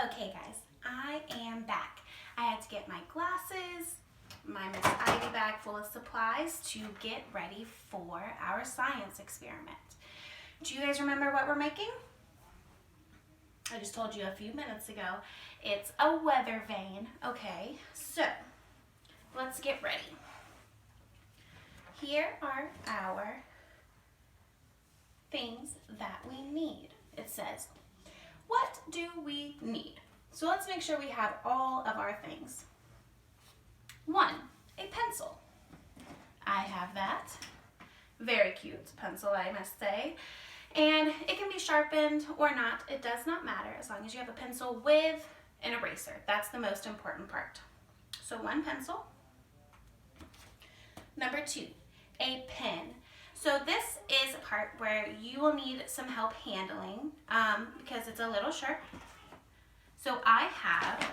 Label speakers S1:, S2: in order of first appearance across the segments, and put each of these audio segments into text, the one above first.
S1: Okay guys, I am back. I had to get my glasses, my Miss Ivey bag full of supplies to get ready for our science experiment. Do you guys remember what we're making? I just told you a few minutes ago. It's a weather vane. Okay, so let's get ready. Here are our things that we need. It says, what do we need? So let's make sure we have all of our things. 1, a pencil. I have that. Very cute pencil, I must say. And it can be sharpened or not. It does not matter as long as you have a pencil with an eraser. That's the most important part. So 1 pencil. Number 2, a pen. So this is a part where you will need some help handling because it's a little sharp. So I have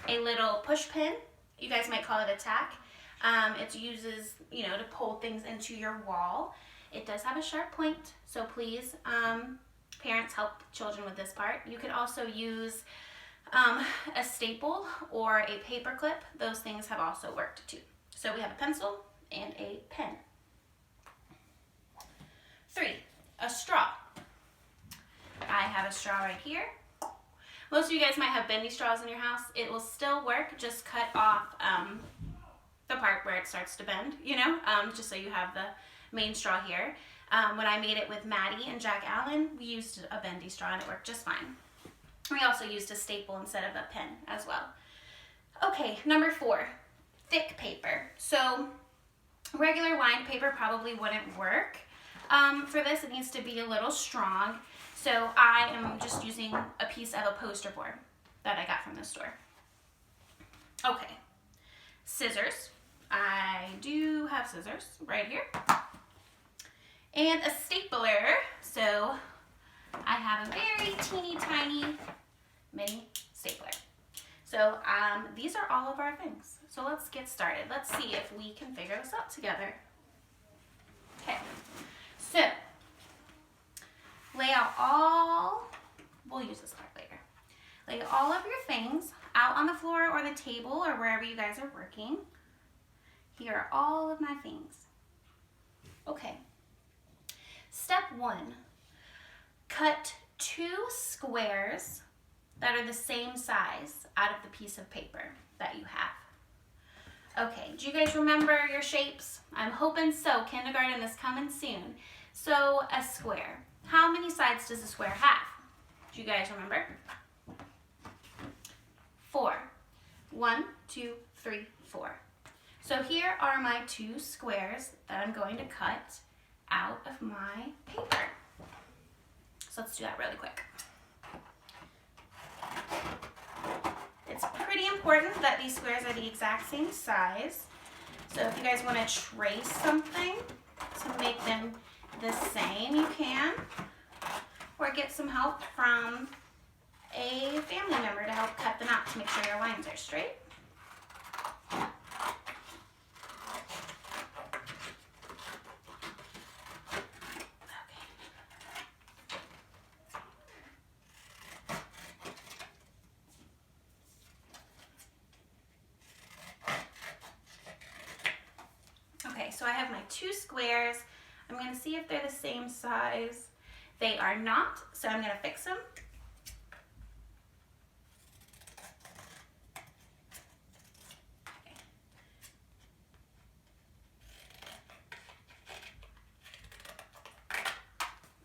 S1: a little push pin. You guys might call it a tack. It uses, to pull things into your wall. It does have a sharp point, so please, parents, help children with this part. You could also use a staple or a paper clip. Those things have also worked too. So we have a pencil and a pen. 3, a straw. I have a straw right here. Most of you guys might have bendy straws in your house. It will still work, just cut off the part where it starts to bend, just so you have the main straw here. When I made it with Maddie and Jack Allen, we used a bendy straw and it worked just fine. We also used a staple instead of a pen as well. Okay, number 4, thick paper. So regular lined paper probably wouldn't work. For this, it needs to be a little strong. So I am just using a piece of a poster board that I got from the store. Okay, scissors. I do have scissors right here. And a stapler. So I have a very teeny tiny mini stapler. So these are all of our things. So let's get started. Let's see if we can figure this out together. Okay, so lay out we'll use this part later. Lay all of your things out on the floor or the table or wherever you guys are working. Here are all of my things. Okay. Step 1, cut 2 squares that are the same size out of the piece of paper that you have. Okay, do you guys remember your shapes? I'm hoping so. Kindergarten is coming soon. So a square. How many sides does a square have? Do you guys remember? 4. 1, 2, 3, 4. So here are my 2 squares that I'm going to cut out of my paper. So let's do that really quick. It's pretty important that these squares are the exact same size. So if you guys want to trace something to make them the same, you can. Or get some help from a family member to help cut them out to make sure your lines are straight. Okay, so I have my 2 squares. I'm going to see if they're the same size. They are not, so I'm going to fix them.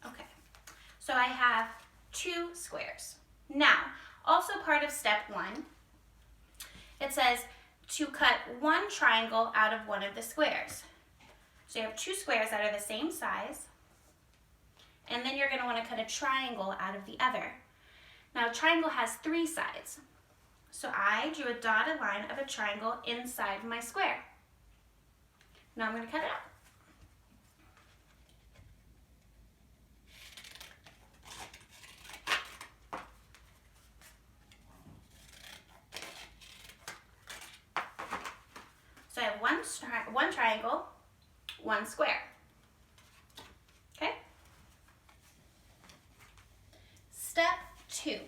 S1: Okay, so I have 2 squares. Now, also part of step 1, it says to cut 1 triangle out of one of the squares. So you have 2 squares that are the same size, and then you're going to want to cut a triangle out of the other. Now a triangle has 3 sides. So I drew a dotted line of a triangle inside my square. Now I'm going to cut it out. So I have one triangle, 1 square. Okay? Step 2.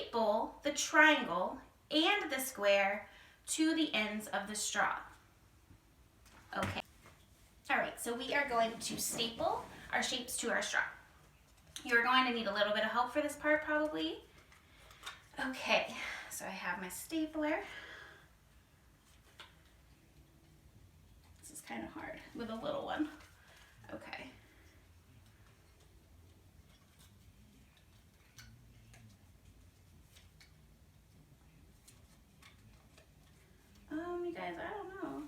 S1: staple the triangle and the square to the ends of the straw. Okay. All right, so we are going to staple our shapes to our straw. You're going to need a little bit of help for this part probably. Okay, so I have my stapler. This is kind of hard with a little one. Okay. You guys, I don't know.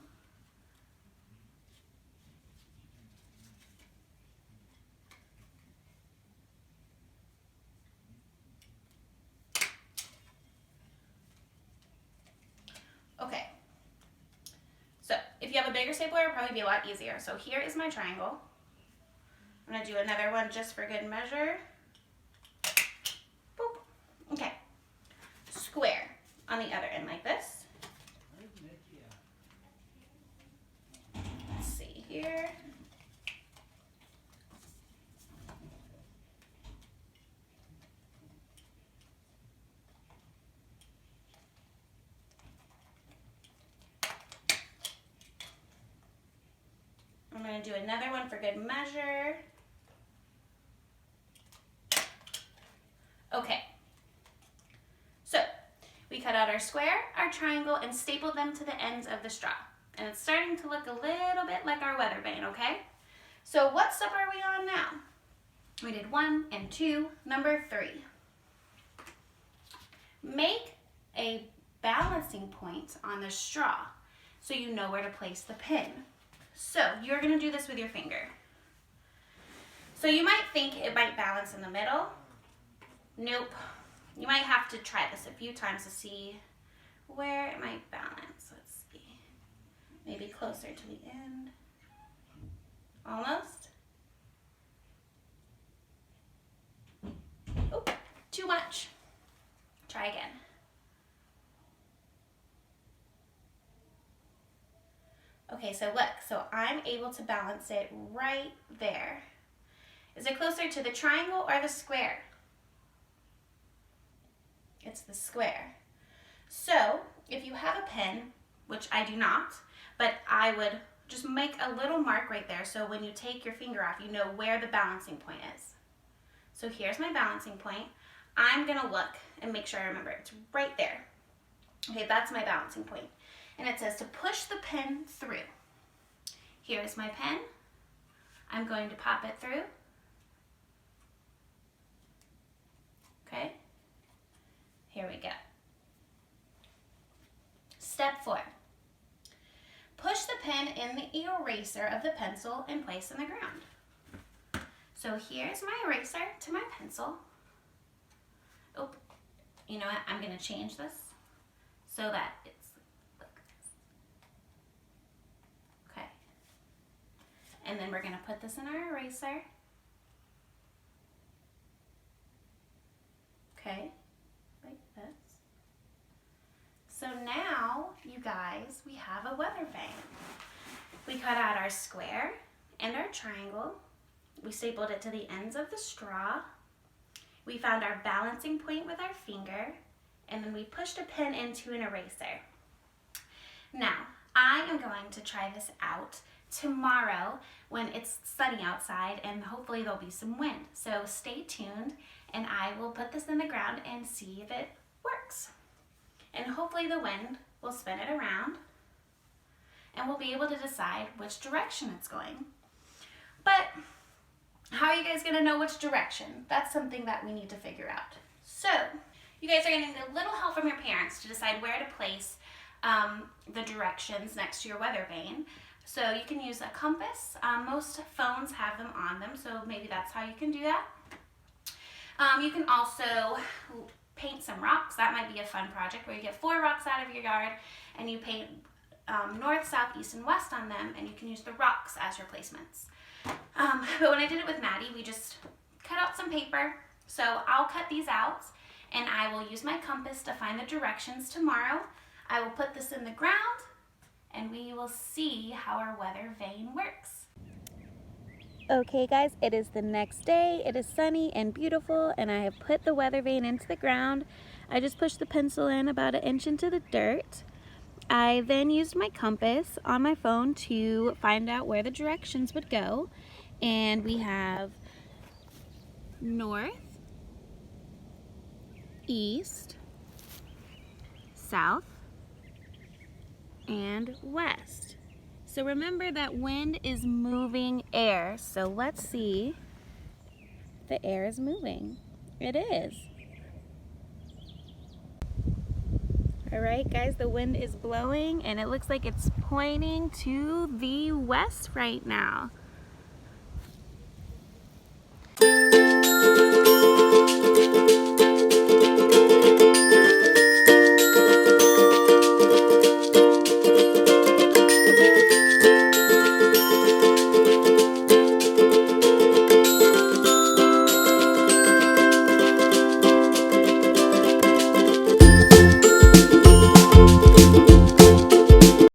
S1: Okay. So if you have a bigger stapler, it'll probably be a lot easier. So here is my triangle. I'm gonna do another one just for good measure. Boop. Okay. Square on the other end like this. Let's see here. I'm going to do another one for good measure. Okay. So we cut out our square, our triangle, and stapled them to the ends of the straw. And it's starting to look a little bit like our weather vane, okay? So what step are we on now? We did 1 and 2, number 3. Make a balancing point on the straw so you know where to place the pin. So you're going to do this with your finger. So you might think it might balance in the middle. Nope. You might have to try this a few times to see where it might balance. Let's see. Maybe closer to the end. Almost. Oh, too much. Try again. Okay, so look, so I'm able to balance it right there. Is it closer to the triangle or the square? It's the square. So if you have a pen, which I do not, but I would just make a little mark right there so when you take your finger off, you know where the balancing point is. So here's my balancing point. I'm gonna look and make sure I remember it's right there. Okay, that's my balancing point. And it says to push the pen through. Here's my pen. I'm going to pop it through. Okay, here we go. Step 4. Push the pen in the eraser of the pencil and place in the ground. So here's my eraser to my pencil. Oh, you know what? I'm going to change this so that it's like this. Okay. And then we're going to put this in our eraser. Okay, like this. So now, you guys, we have a weather vane. We cut out our square and our triangle. We stapled it to the ends of the straw. We found our balancing point with our finger, and then we pushed a pen into an eraser. Now, I am going to try this out tomorrow when it's sunny outside, and hopefully there'll be some wind. So stay tuned, and I will put this in the ground and see if it works. And hopefully the wind will spin it around, and we'll be able to decide which direction it's going. But how are you guys gonna know which direction? That's something that we need to figure out. So you guys are gonna need a little help from your parents to decide where to place the directions next to your weather vane. So you can use a compass. Most phones have them on them, so maybe that's how you can do that. You can also paint some rocks. That might be a fun project where you get 4 rocks out of your yard and you paint north, south, east, and west on them, and you can use the rocks as replacements. But when I did it with Maddie, we just cut out some paper. So I'll cut these out, and I will use my compass to find the directions tomorrow. I will put this in the ground, and we will see how our weather vane works. Okay guys, it is the next day. It is sunny and beautiful, and I have put the weather vane into the ground. I just pushed the pencil in about 1 inch into the dirt. I then used my compass on my phone to find out where the directions would go. And we have north, east, south, and west. So remember that wind is moving air. So let's see if the air is moving. It is. Alright guys, the wind is blowing and it looks like it's pointing to the west right now.